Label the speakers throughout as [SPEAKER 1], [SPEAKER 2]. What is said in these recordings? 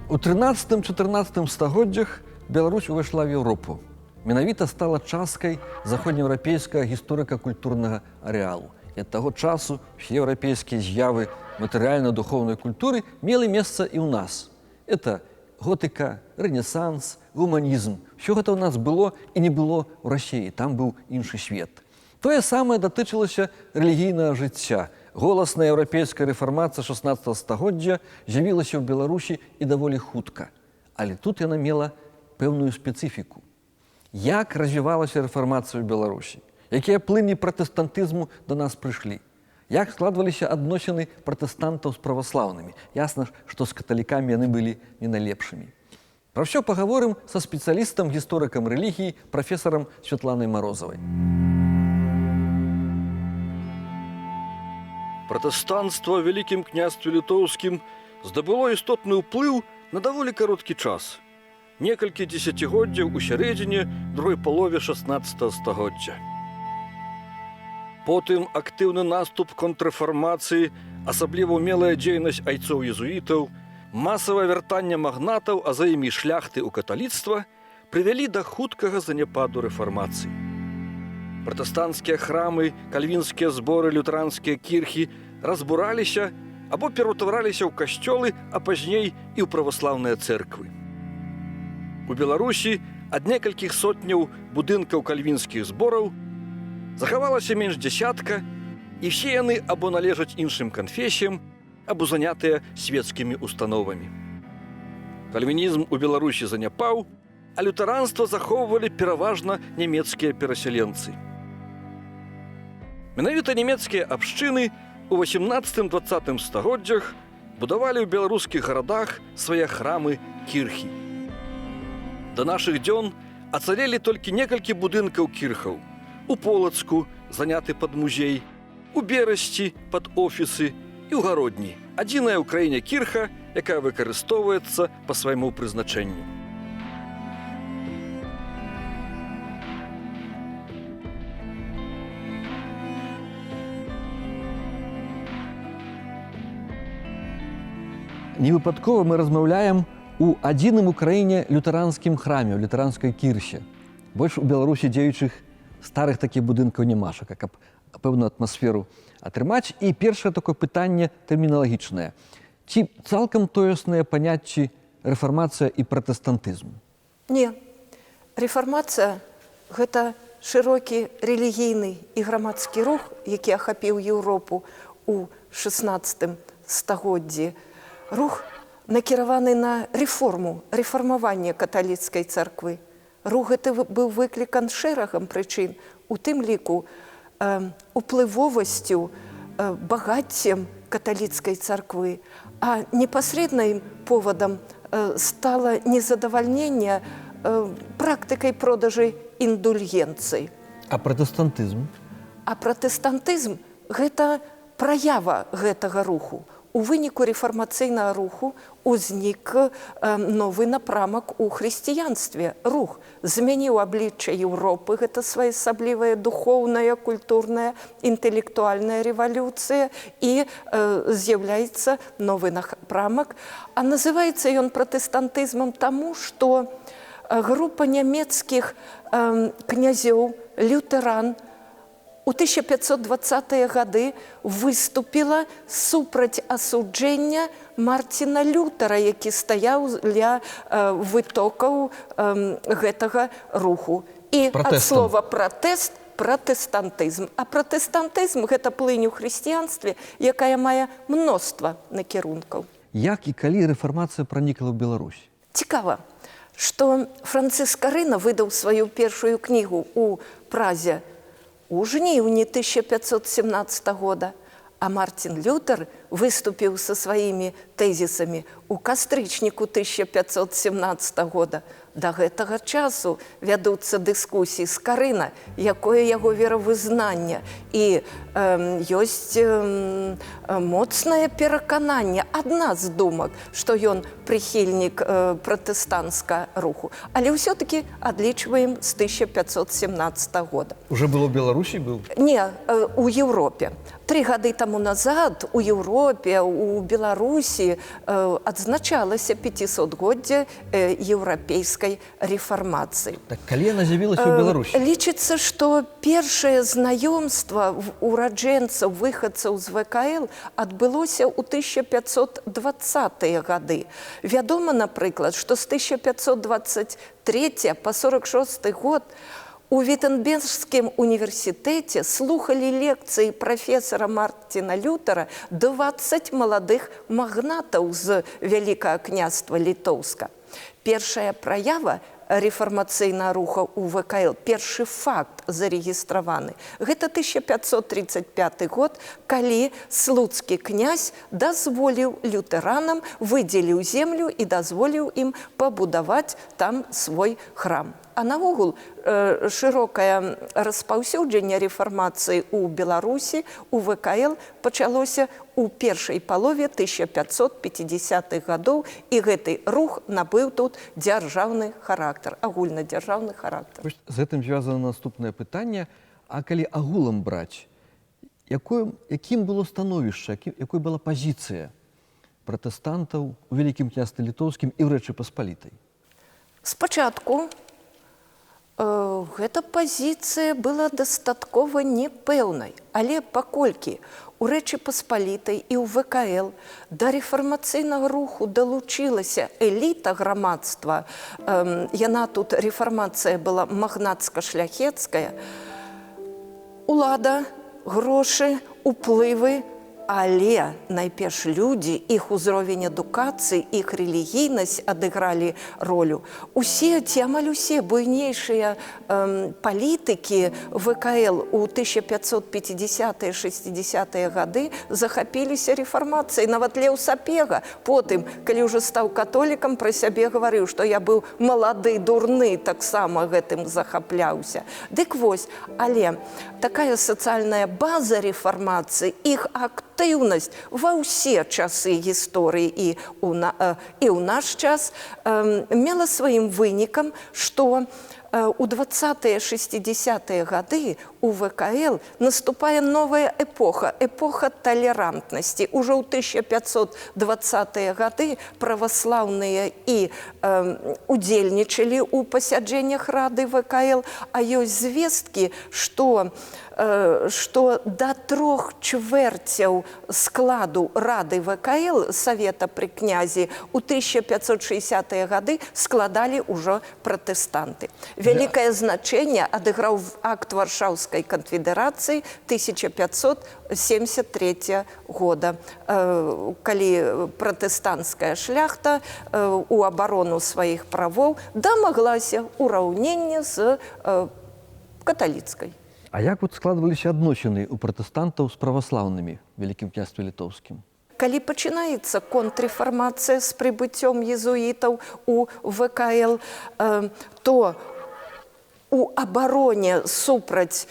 [SPEAKER 1] У 13-14 стагоддзях Беларусь увайшла в Еўропу. Менавіта стала часткай заходнееўрапейскага гісторыка-культурнага арэалу. І ад таго часу ўсе еўрапейскія з'явы матэрыяльна-духоўнай культуры мелі месца і ў нас. Это готыка, рэнесанс, гуманізм. Усё гэта ў нас было і не было ў Расіі. Там быў іншы свет. Тое самае датычылася рэлігійнага жыцця. Голасная еўрапейская рэфармацыя 16 стагоддзя з'явілася ў Беларусі і даволі хутка. Але тут яна мела пэўную спецыфіку. Як развівалася рэфармацыя ў Беларусі? Якія плыні пратэстантызму да нас прыйшлі? Як складваліся адносіны пратэстантаў з праваслаўнымі? Ясна, што з каталікамі яны былі не найлепшымі. Пра ўсё пагаворым са спецыялістам, гісторыкам рэлігіі, прафесарам Святланай Марозавай.
[SPEAKER 2] Пратэстанцтва ў Вялікім княстве літоўскім здабыло істотны ўплыў на даволі кароткі час. Некалькі дзесяцігоддзяў у сярэдзіне другой палове 16 стагоддзя. Потым актыўны наступ контррэфармацыі, асабліва ўмелая дзейнасць айцоў езуітаў, масавае вяртанне магнатаў, а за імі шляхты ў каталіцтва прывялі да хуткага заняпаду рэфармацыі. Пратэстанцкія храмы, кальвінскія зборы, лютэранскія кірхі разбураліся або пераўтвараліся ў касцёлы, а пазней і ў праваслаўныя цэрквы. У Беларусі ад некалькіх сотняў будынкаў кальвінскіх збораў захавалася менш дзясятка, і все яны або належаць іншым канфесіям, або занятыя свецкімі установамі. Кальвінізм у Беларусі заняпаў, а лютэранства захоўвалі пераважна нямецкія перасяленцы. Менавіта нямецкія абшчыны у 18-20 стагоддзях будавалі ў беларускіх гарадах свае храмы, кірхі. Да нашых дзён ацалелі толькі некалькі будынкаў кірхаў. У Полацку, заняты пад музей, у Берасці пад офісы і ў Гародні. Адзіная ў краіне кірха, якая выкарыстоўваецца па свайму прызначэнню.
[SPEAKER 1] Невыпадкова мы размаўляем у адзіным у краіне лютэранскім храме, у лютэранскай кірсе. Больш у Беларусі дзеючых старых такіх будынкаў нямаша, каб пэўную атмасферу атрымаць. І першае такое пытанне тэрміналагічнае. Ці цалкам тоесныя паняцці рэфармацыя і пратэстантызм?
[SPEAKER 3] Не. Рэфармацыя – гэта шырокі рэлігійны і грамадскі рух, які ахапіў Еўропу ў 16 стагоддзі. Рух накіраваны на рэформу, рэфармаванне каталіцкай царквы. Рух гэты быў выклікан шэрагам прычын, у тым ліку уплывовасцю, багаццем каталіцкай царквы, а непасрэдным повадам стала незадавальненне практыкай продажы індульгенцый.
[SPEAKER 1] А пратэстантызм?
[SPEAKER 3] А пратэстантызм – гэта праява гэтага руху. У выніку рэфармацыйнага руху узнік новы напрамак у хрысціянстве. Рух змяніў аблічча Еўропы, гэта своеасаблівая духоўная, культурная, інтэлектуальная рэвалюцыя, і з'яўляецца новы напрамак. А называецца ён пратэстантызмам таму, што група нямецкіх князёў, лютэран, у 1520-е гады выступіла супраць асуджэння Марціна Лютера, які стаяў ля вытокаў гэтага руху. І ад слова пратэст – пратэстантызм. А пратэстантызм – гэта плынь у хрысціянстве, якая мае мноства накірункаў.
[SPEAKER 1] Як і калі рэфармацыя пранікла ў Беларусь?
[SPEAKER 3] Цікава, што Францыск Арына выдаў сваю першую кнігу ў Празе у жніўні 1517 года, а Марцін Лютер выступіў са сваімі тэзісамі ў кастрычніку 1517 года. Да гэтага часу вядуцца дыскусіі з Карына, якое яго веравызнанне. І ёсць моцнае перакананне, адна з думак, што ён прыхільнік пратэстанцкага руху. Але ўсё-такі адлічваем з 1517 года.
[SPEAKER 1] Уже было ў Беларусі быў?
[SPEAKER 3] Не, у Еўропе. 3 гады таму назад у Еўропе, у Беларусі адзначалася 500годдзе еўрапейскай рэфармацыі.
[SPEAKER 1] Так калі яна з'явілася ў Беларусі?
[SPEAKER 3] Лічыцца, што першае знаёмства ураджэнцаў, выхадцаў з ВКЛ адбылося ў 1520-е гады. Вядома, напрыклад, што з 1523 па 46 год у Віттенбергскім універсітэце слухалі лекцыі прафесара Мартіна Лютера 20 маладых магнатаў з Вялікага княства Літоўска. Першая праява рэфармацыйнага руха ў ВКЛ, першы факт зарэгістраваны. Гэта 1535 год, калі слуцкі князь дазволіў лютэранам, выдзеліў землю і дазволіў ім пабудаваць там свой храм. А наогул шырокае распаўсюджанне рэфармацыі ў Беларусі, у ВКЛ пачалося ў першай палове 1550-х гадоў, і гэты рух набыў тут дзяржаўны характар, агульнадзяржаўны характар.
[SPEAKER 1] З гэтым звязана наступнае пытанне. А калі агулам браць, якім было становішча, якой была пазіцыя пратэстантаў у Вялікім княстве Літоўскім і ў Рэчы Паспалітай?
[SPEAKER 3] Спачатку гэта пазіцыя была дастаткова непэўнай, але паколькі у Рэчы Паспалітай і ў ВКЛ да рэфармацыйнага руху далучылася эліта грамадства, яна тут, рэфармацыя была магнацка-шляхецкая, улада, грошы, уплывы, але найперш людзі, іх узровень адукацыі, іх рэлігійнасць адыгралі ролю. Усе, ці амаль усе буйнейшыя палітыкі ВКЛ у 1550-60-е гады захапіліся рэфармацыяй. Нават Леў Сапега потым, калі ўжо стаў католікам, пра сябе гаварыў, што я быў малады, дурны, таксама гэтым захапляўся. Дык вось, але такая сацыяльная база рэфармацыі, іх актыўнасць ва ўсе часы гісторыі і ў наш час мела сваім вынікам, што у 20-е, 60-е гады у ВКЛ наступае новая эпоха, эпоха талерантнасці. Ужо ў 1520-е гады праваслаўныя і удзельнічалі ў пасяджэннях Рады ВКЛ, а ёсць звесткі, што да 3/4 складу Рады ВКЛ, Савета пры князі, у 1560-е гады складалі ўжо пратэстанты. Вялікае значэнне адыграў акт Варшаўскай канфедэрацыі 1573 года, калі пратэстанцкая шляхта у абарону сваіх правоў дамаглася ўраўнення з каталіцкай.
[SPEAKER 1] А як складваліся адносіны ў пратэстантаў з праваслаўнымі Вялікім княстве Літоўскім?
[SPEAKER 3] Калі пачынаецца контррэфармацыя з прыбыццём езуітаў у ВКЛ, то у абароне супраць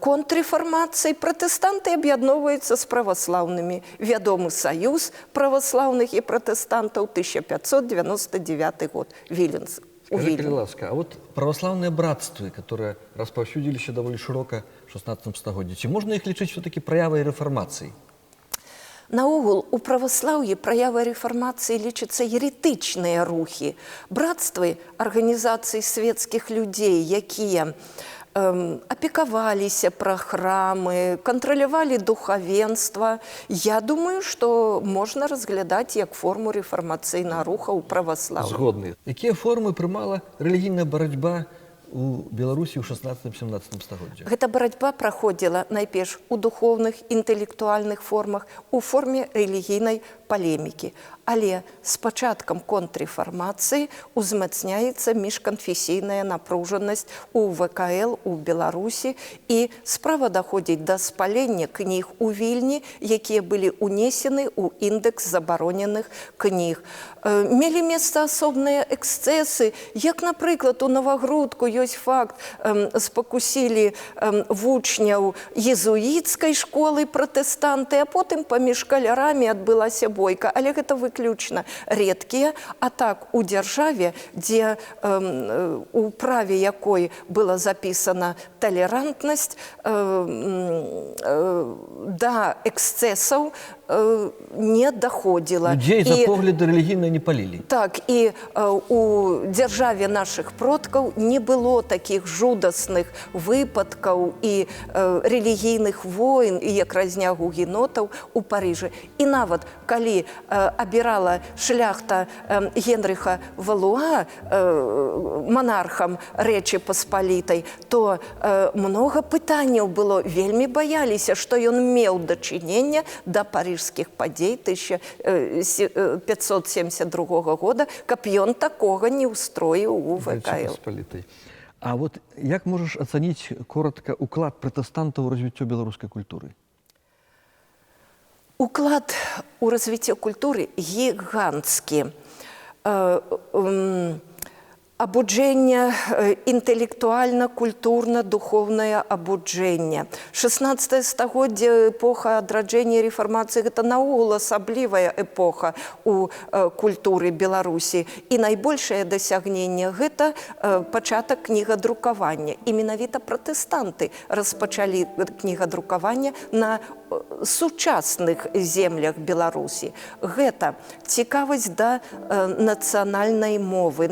[SPEAKER 3] контррэфармацыі пратэстанты аб'ядноўваюцца з праваслаўнымі. Вядомы саюз праваслаўных і пратэстантаў 1599 год, Віленск.
[SPEAKER 1] Скажите, ласка, а вот православные братства, которые распаўсюдзіліся даволі шырока в 16 стагоддзі, ці можна іх лічыць все-таки праявай рэфармацыі?
[SPEAKER 3] Наогул, у праваслаўі праявай рэфармацыі лічацца еретычныя рухі. Братствы арганізацый свецкіх людзей, якія апекаваліся пра храмы, кантралявалі духавенства. Я думаю, што можна разглядаць як форму рэфармацыйнага руха ў праваслаўі.
[SPEAKER 1] Згодны. Якія формы прымала рэлігійная барацьба у Беларусі ў 16-17 стагоддзях?
[SPEAKER 3] Гэта барацьба праходзіла найперш у духоўных, інтэлектуальных формах, у форме рэлігійнай палемікі. Але з пачаткам контррэфармацыі узмацняецца міжканфесійная напружанасць у ВКЛ, у Беларусі, і справа даходзіць да спалення кніг у Вільні, якія былі ўнесены ў індэкс забароненых кніг. Мелі месца асобныя эксцэсы, як, напрыклад, у Новагрудку ёсць факт, спакусілі вучняў езуіцкай школы пратэстанты, а потым паміж калярамі адбылася бойка. Але гэта выключна выключна редкія, а так у дзяржаве, дзе у праве якой была запісана талерантнасць, да эксцэсаў не доходзіла.
[SPEAKER 1] Людзей за погляды рэлігійныя не палілі.
[SPEAKER 3] Так, і у дзяржаве нашых продкаў не было такіх жудасных выпадкаў і рэлігійных войн, і як разня гугенотаў у Парыжы. І нават, калі абірала шляхта Генрыха Валуа монархам Рэчы Паспалітай, то многа пытанняў было, вельмі баяліся, што ён меў дачынення да парыжскіх падзей 1572 года, каб ён такога не ўстроіў у ВКЛ.
[SPEAKER 1] А вот як можаш ацаніць коротка уклад пратэстантаў у развіццё беларускай культуры?
[SPEAKER 3] Уклад у развіццё культуры гіганцкі. Абуджэнне, інтэлектуальна-культурна-духоўнае абуджэнне. 16 стагоддзе, эпоха адраджэння і рэфармацыі, гэта наогул асаблівая эпоха у культуры Беларусі. І найбольшае дасягненне – гэта пачатак кнігадрукавання. І менавіта пратэстанты распачалі кнігадрукаванне на сучасных землях Беларусі. Гэта цікавасць да нацыянальнай мовы,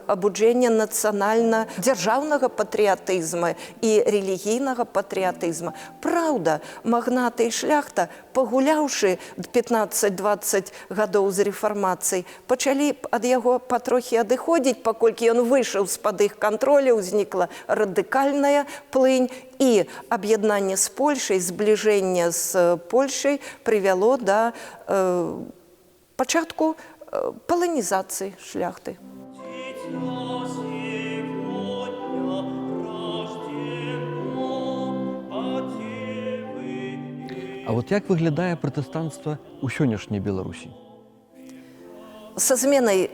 [SPEAKER 3] абуджэнне нацыянальна-дзяржаўнага патрыятызма і рэлігійнага патрыятызма. Праўда, магнаты і шляхта, пагуляўшы 15-20 гадоў з рэфармацыі, пачалі ад яго патрохі адыходзіць, паколькі ён выйшаў з-пад іх кантролю, узнікла радыкальная плынь, і аб'яднанне з Польшай, збліжэнне з Польшай прывяло да пачатку паланізацыі шляхты.
[SPEAKER 1] А вот як выглядае пратэстанцтва ў сённяшняй Беларусі?
[SPEAKER 3] Са зменай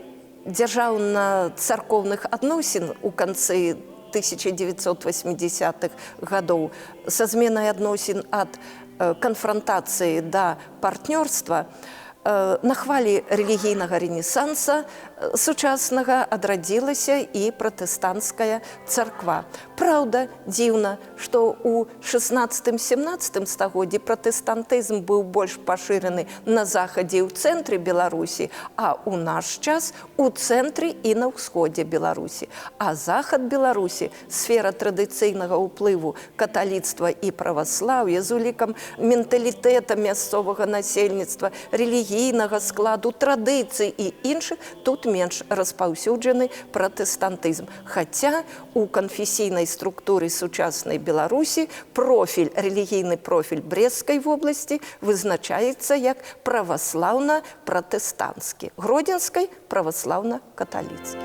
[SPEAKER 3] дзяржаўна-царкоўных адносін у канцы 1980-х гадоў, са зменай адносін ад канфрантацыі да партнёрства, на хвалі рэлігійнага рэнесанса сучаснага адрадзілася і пратэстанцкая царква. Праўда, дзіўна, што ў 16-17 стагоддзі пратэстантызм быў больш пашыраны на захадзе і ў цэнтры Беларусі, а ў наш час у цэнтры і на ўсходзе Беларусі. А захад Беларусі, сфера традыцыйнага ўплыву каталіцтва і праваслаўя з улікам менталітэта мясцовага насельніцтва, рэлігійнага складу, традыцый і іншых, тут менш распаўсюджаны пратэстантызм. Хаця у канфесійнай структуры сучаснай Беларусі рэлігійны профіль Бресцкай вобласці вызначаецца як праваслаўна-пратэстанцкі, гродзенскай праваслаўна-каталіцкі.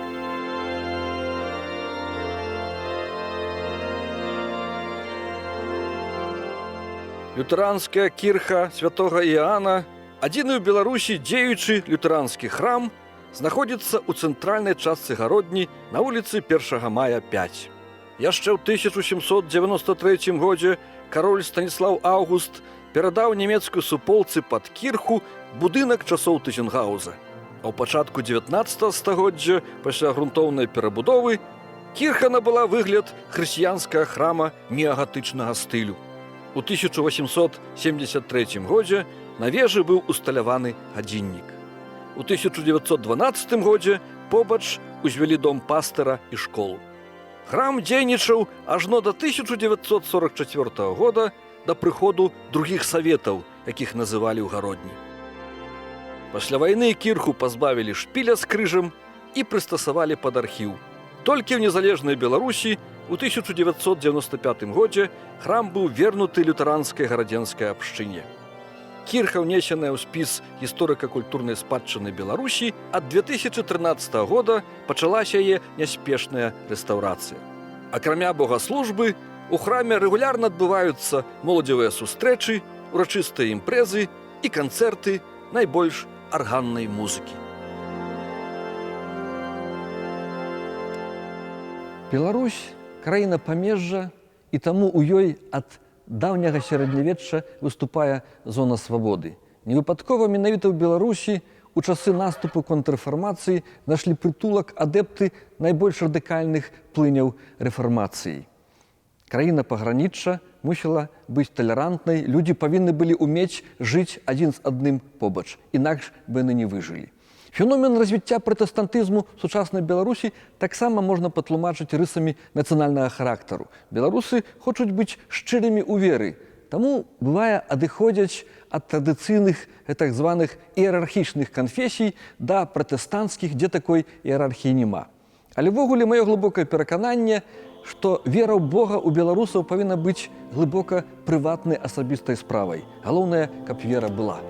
[SPEAKER 2] Лютэранская кірха святога Іоанна, адзіны ў Беларусі дзеючы лютэранскі храм, знаходзіцца ў цэнтральнай частцы гародні на вуліцы 1 мая 5. Яшчэ ў 1793 годзе кароль Станіслаў Аўгуст перадаў нямецкай суполцы пад кірху будынак часоў Тызенгауза. А ў пачатку 19 стагоддзя, пасля грунтоўнай перабудовы, кірха набыла выгляд хрысціянскага храма неагатычнага стылю. У 1873 годзе на вежы быў усталяваны гадзіннік. У 1912 годзе побач узвялі дом пастыра і школу. Храм дзейнічаў ажно да 1944 года, да прыходу другіх саветаў, якіх называлі ў гародні. Пасля вайны кірху пазбавілі шпіля з крыжам і прыстасавалі пад архіў. Толькі ў незалежнай Беларусі у 1995 годзе храм быў вернуты лютэранскай гарадзенскай абшчыне. Кірха, ўнесеная ў спіс гісторыка-культурнай спадчыны Беларусі, ад 2013 года пачалася яе няспешная рэстаўрацыя. Акрамя богаслужбы, у храме рэгулярна адбываюцца моладзевыя сустрэчы, урачыстыя імпрэзы і канцэрты найбольш арганнай музыкі.
[SPEAKER 1] Беларусь – краіна памежжа, і таму ў ёй ад даўняга сярэднявечча выступае зона свабоды. Невыпадкова менавіта ў Беларусі у часы наступу контррэформацыі нашлі прытулак адэпты найбольш радыкальных плыняў рэфармацыі. Краіна пагранічча мусіла быць талерантнай, людзі павінны былі ўмець жыць адзін з адным побач, інакш бы яны не выжылі. Феномен развіцця пратэстантызму сучаснай Беларусі таксама можна патлумачыць рысамі нацыянальнага характару. Беларусы хочуць быць шчырымі ў веры, таму, бывае, адыходзяць ад традыцыйных так званых іерархічных канфесій да пратэстанцкіх, дзе такой іерархіі няма. Але ввогуле маё глыбокае перакананне, што вера ў Бога ў беларусаў павінна быць глыбока прыватнай асабістай справай. Галоўнае, каб вера была.